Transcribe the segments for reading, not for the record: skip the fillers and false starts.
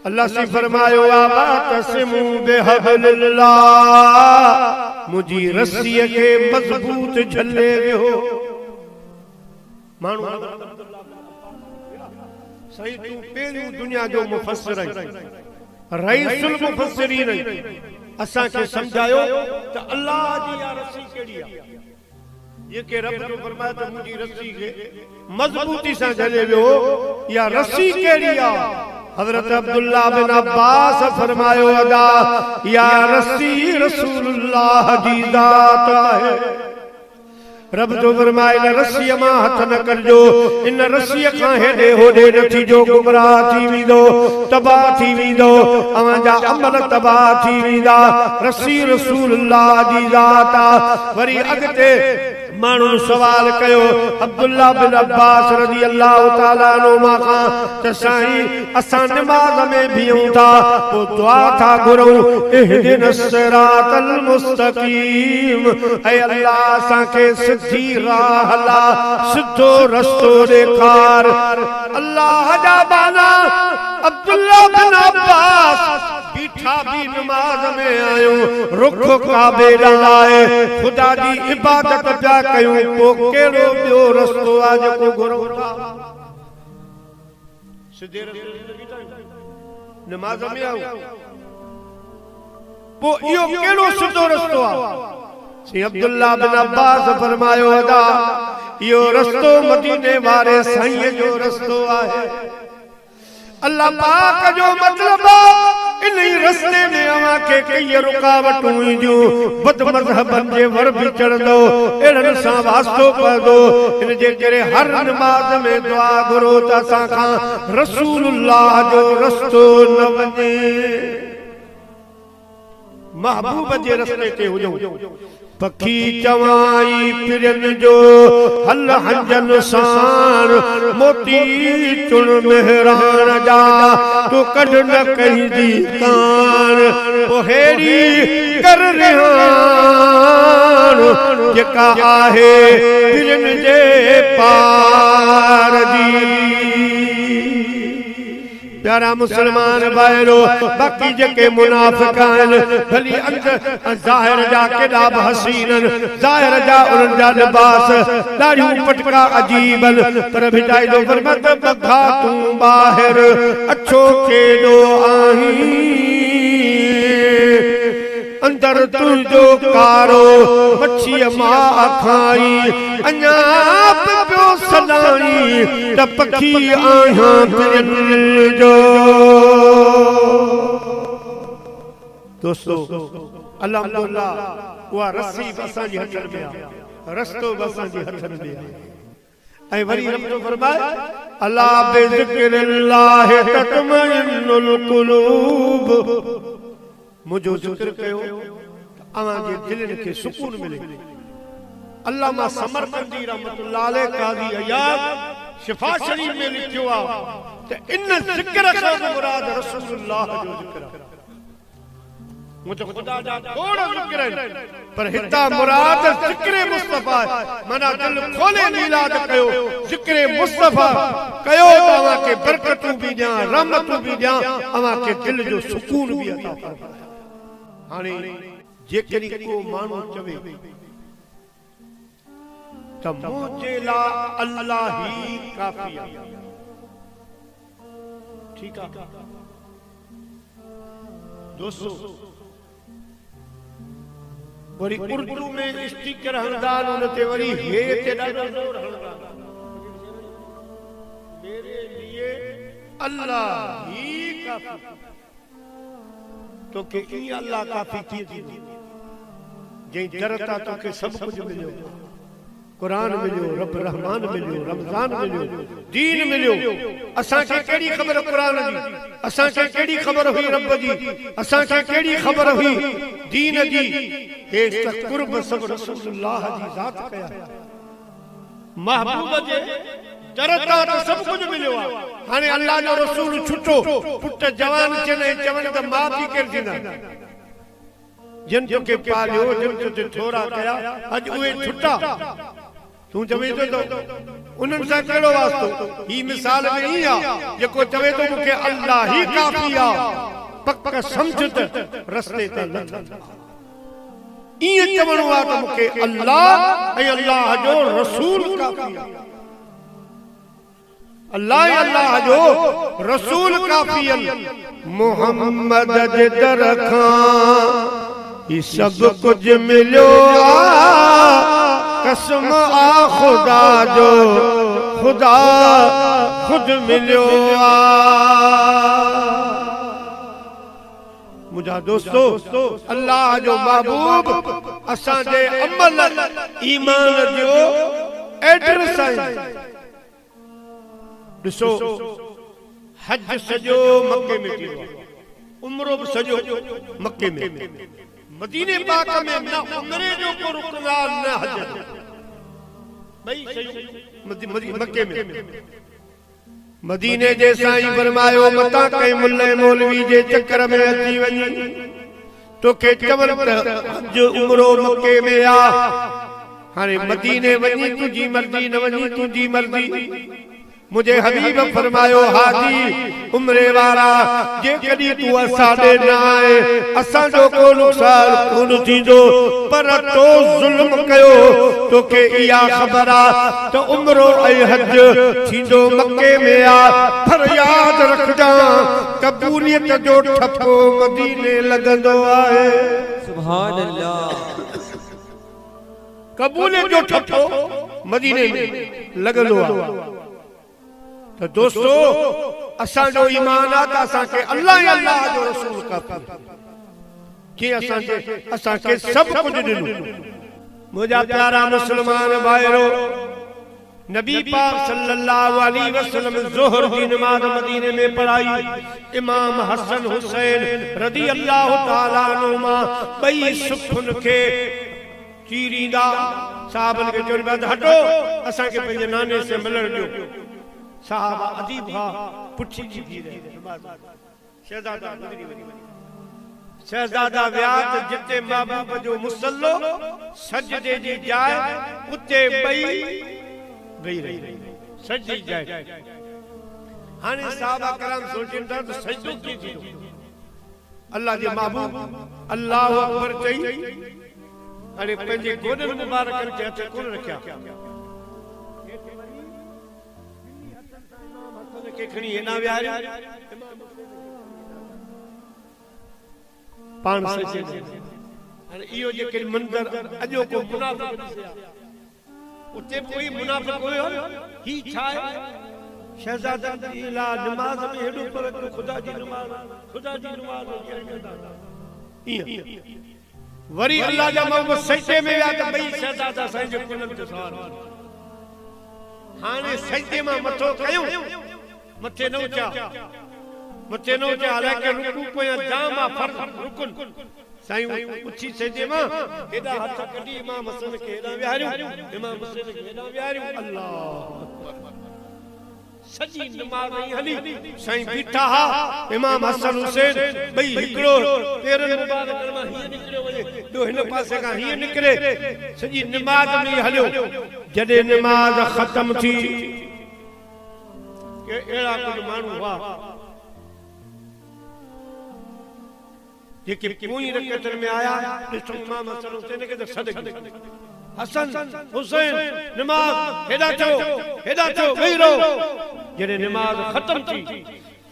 अल्लाह से फरमायो आवा तस्मू बिहबलिल्लाह मुझी रस्सीअ खे मज़बूत झले वियो माण्हू सही तू पहिरियों दुनिया जो मुफस्सिर रईसुल मुफस्सिरीन असां खे समझायो त अल्लाह जी या रस्सी कहिड़ी आहे जेके रब जो फरमाए त मुंहिंजी रस्सी खे मज़बूती सां झले वियो या रस्सी कहिड़ी आहे हज़रत अब्दुल्लाह बिन अब्बास फरमायो अदा या रस्सी रसूलुल्लाह जी ज़ात है रब जो फरमाए न रस्सी मां हथ न करजो इन रस्सी खां हेॾे होॾे न थीजो गुमराह थी वेंदो तबाह थी वेंदो अवांजा अमल तबाह थी वेंदा रस्सी रसूलुल्लाह जी ज़ात वरी अॻिते माण्हू सवाल कयो अब्दुल्लाह बिन अब्बास रज़ी अल्लाह ताला अन्हुमा खां त साईं असां नमाज़ में बीहूं था पोइ दुआ था घुरूं इहदिनस सिरातल मुस्तक़ीम ऐ अल्लाह असांखे सिधी राह हला सिधो रस्तो ॾेखार अल्लाह जा बाना अब्दुल्लाह बिन अब्बास बीठा भी नमाज में आयो रुख काबे लाए खुदा जी इबादत पिया कयूं पोइ कहिड़ो ॿियो रस्तो आहे जेको घुरूं था सिधे रस्ते ते नमाज में आयो पोइ इहो कहिड़ो सिधो रस्तो आहे सी अब्दुल्लाह बिन अब्बास फरमायो अदा इहो रस्तो मदीने वारे साईं जो रस्तो आहे अल्लाह पाक जो मतलब इन रस्ते में अवां के कई रुकावटूं ईंदियूं बद मज़हबन जे वर बि चढ़ंदो अहिड़नि सां वास्तो पवंदो इन जे करे हर नमाज़ में दुआ घुरो त असां खां रसूलुल्लाह जो रस्तो न वञे महबूब जे रस्ते ते हुजूं पखी चवाई पिरन जो हल हंजन साण मोती चुण मेहरान जा तू कढ न कहीं दी कान पोहेड़ी कर रिहान जेका आहे पिरन जे पार दी प्यारा मुसलमान भाइरो बाकी जेके मुनाफिक आहिनि भली अंदर ज़ाहिर जा केॾा बि हसीन ज़ाहिर जा उन्हनि जा लिबास ॾाढियूं पटका अजीबन पर भिटाईंदो फरमात बखा तूं ॿाहिरि अछो केॾो आहीं अंदर तुंहिंजो कारो मच्छीअ मां खाई अञा पियो सदाई त पखी आहियां जो दोस्तो अल्हम्दुलिल्लाह उहा रस्सी बि असांजे हथनि में आहे रस्तो बि असांजे हथनि में आहे ऐं वरी रब जो फरमाए अला बिज़िक्रिल्लाह तत्मइन्नुल कुलूब मुझो जिक्र कयो अवां जे दिलनि खे सुकून मिले अल्लामा समरकंदी रहमतुल्लाह अलैह काज़ी अयाद शिफा शरीफ में लिखियो आहे त इन ज़िक्र खां मुराद रसूलुल्लाह जो ज़िक्र मुझे खुदा जा थोड़ा ज़िक्र पर हिता मुराद ज़िक्र मुस्तफा माना दिल खोले मिलाद कयो ज़िक्र मुस्तफा कयो त अवां खे बरकतूं भी ॾियां रहमतूं भी ॾियां अवां खे दिल जो सुकून भी अता फरमाए हाणे जेकॾहिं को माण्हू चवे त मुंहिंजे लाइ अल्लाह ही काफ़ी आहे ठीक है दोस्तों वरी उर्दू में स्टिकर हणंदा उन ते वरी हे ते ॾाढो ज़ोर हणंदा मेरे लिए अल्लाह ही काफ़ी तो के ई अल्लाह काफ़ी थी जंहिं दर तां तोखे सभु कुझु मिलियो कुरान मिलियो रब रहमान मिलियो रमज़ान मिलियो दीन मिलियो असांखे कहिड़ी ख़बर कुरान जी असांखे कहिड़ी ख़बर हुई रब जी असांखे कहिड़ी ख़बर हुई दीन जी हे त कुर्ब सब रसूलुल्लाह जी ज़ात कया महबूब जे दर तां त सभु कुझु मिलियो आहे हाणे अल्लाह जो रसूल छुटो पुट जवान चवनि त माउ पीउ केरु थींदा जिन तोखे पालियो जिन तोखे थोरा कया अॼु उहे छुटा तूं चवे थो उन्हनि सां कहिड़ो वास्तो ही मिसाल में ही आ जेको चवे थो मूंखे अल्लाह ही काफ़ी आ पक सम्झ त रस्ते ते न ईअं चवणो आहे त मूंखे अल्लाह ऐं अल्लाह जो रसूल काफ़ी आ अल्लाह अल्लाह जो रसूल काफ़ी मोहम्मद जे दर खां ही सब कुछ मिलियो आ कसम आ खुदा जो खुदा खुद मिलियो आ मुझा दोस्तों अल्लाह जो महबूब असां जे अमल ईमान जो एड्रेस आहे ॾिसो हज सॼो मक्के में थियो उम्रो बि सॼो मक्के में मदीने पाक में न उम्रे जो को रुकदार न हज ॿई शयूं मक्के में मदीने जे साईं फरमायो मता कई मुल्ले मौलवी जे चक्कर में अची वञी तोखे चवनि त हज उम्रो मक्के में आ हाणे मदीने वञी तुंहिंजी मर्ज़ी न वञी तुंहिंजी मर्ज़ी मुझे हबीब फरमायो हाजी उम्रे वारा जे कदी तू असा दे ना आए असा जो को नुकसान कोन थींदो पर तो जुल्म कयो तोखे इया खबर आ तो उम्रो ऐं हज थींदो मक्के में आ पर याद रखजा कबूलियत जो ठपो मदीने लगंदो आहे सुभान अल्लाह कबूलियत जो ठपो मदीने में लगंदो आहे तो दोस्तों असा जो ईमान आ त असा के अल्लाह अल्लाह जो रसूल का के असा के सब कुछ दिनो मुझा प्यारा मुसलमान भाईरो नबी पाक सल्लल्लाहु अलैहि वसल्लम ज़ोहर की नमाज मदीने में पढ़ाई इमाम हसन हुसैन रदी अल्लाह ताला अनुमा बई सुखन के चीरींदा साहबन के चोरी बाद हटो असा के पंहिंजे नाने से मिलण जो साहबा अदीब हा पुठी थी रहे शहजादा गुजरी वनी शहजादा व्यात जिते महबूब जो मुसल्लो सजदे जी जाए उते बई रही सजदी जाए हाने साहबा करम सोचन था तो सजदो की थी अल्लाह जे महबूब अल्लाह अकबर चई अरे पंहिंजे गोदन मुबारक के हथ कोन रखया के खणी हेना व्यार पाण से अरे इयो जे के मंदर अजो को मुनाफिक उते कोई मुनाफिक होयो ही छाए शहजादा इला नमाज में हेडो पर खुदा जी नमाज वरी अल्लाह जा मोहम्मद सजदे में विया त बई शहजादा साईं जो कुनन जो सवाल हाने सजदे में मथो कयो मथे न उचा हालांकि रुकू को या जामा फर्ज रुकन साईं उची सजदे में एदा हाथ कडी इमाम हसन के एदा विहारियो इमाम हुसैन के एदा विहारियो अल्लाह सजी नमाज नहीं हली साईं बीठा हा इमाम हसन हुसैन बई हिकड़ो पेरन मुबारक में ही निकरियो वने दो हिन पासे का ही निकरे सजी नमाज में हलियो जदे नमाज खत्म थी के एड़ा कुछ मानू हुआ जेके पूरी रकत में आया ॾिसो इमाम हसन हुसैन के सदक हसन हुसैन नमाज हेदा चो वही रहो जड़े नमाज खत्म थी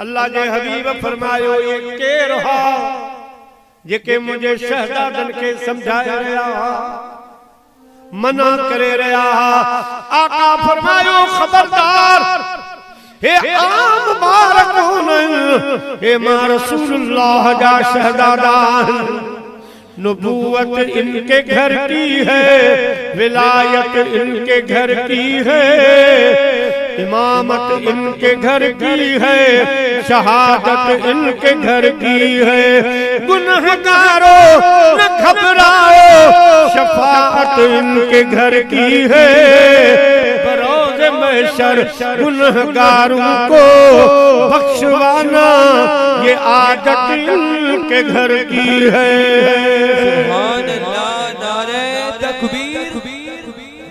अल्लाह जे हबीब फरमायो ये के रहा जेके मुझे शहजादन के समझाया रहा मना करे रहा आका फरमायो खबरदार हे आम बारकून हे मां रसूलुल्लाह जा शहजादा नबूवत इनके घर की है विलायत इनके घर की है इमामत इनके घर की है शहादत इनके घर की है गुनहगारों न घबराओ शफाअत इनके घर की है बरोज़ महशर गुनहगारों को बख्शवाना ये आदत इनके घर की है सुभान अल्लाह नारे तकबीर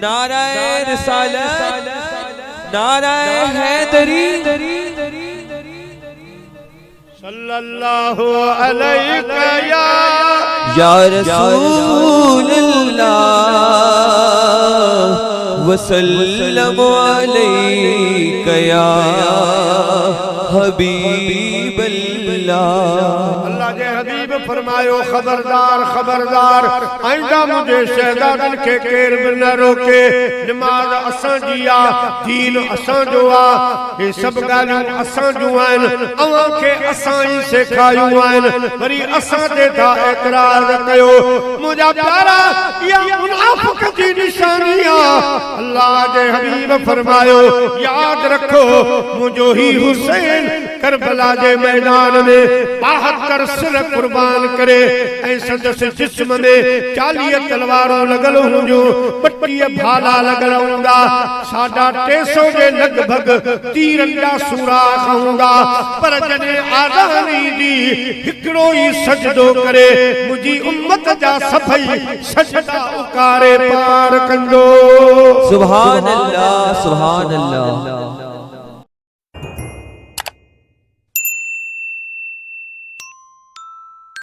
नारे रिसालत नाराए हैदरी सल्लल्लाहु अलैहि या रसूल अल्लाह वसल्लम अलैका या हबीब अल्लाह। अल्लाह जे हबीब फरमायो खबरदार खबरदार आइंदा मुझे शहजादन के केर न रोके। नमाज असां जी आ, दीन असां जो आ, ये सब गालियूं असां जूं आहिनि, अवां खे असां ई सेखारियूं आहिनि, वरी असां ते था एतराज़ कयो। मुंहिंजा प्यारा इहा मुनाफ़िक़ जी निशानी आ। अल्लाह जे हबीब फरमायो याद रखो मुंहिंजो ही हुसैन करबला जे मैदान में 72 सिर कुर्बान करे ऐं संदसि जिस्म में 40 तलवारूं लॻल हुंदियूं, 32 भाला लॻल हूंदा, 350 जे लॻभॻ तीरनि जा सुराख़ हूंदा, पर जॾहिं आज़ान ईंदी हिकिड़ो ई सजदो करे मुंहिंजी उम्मत जा सभई सजदा उकारे पार कंदो। सुभान अल्लाह सुभान अल्लाह।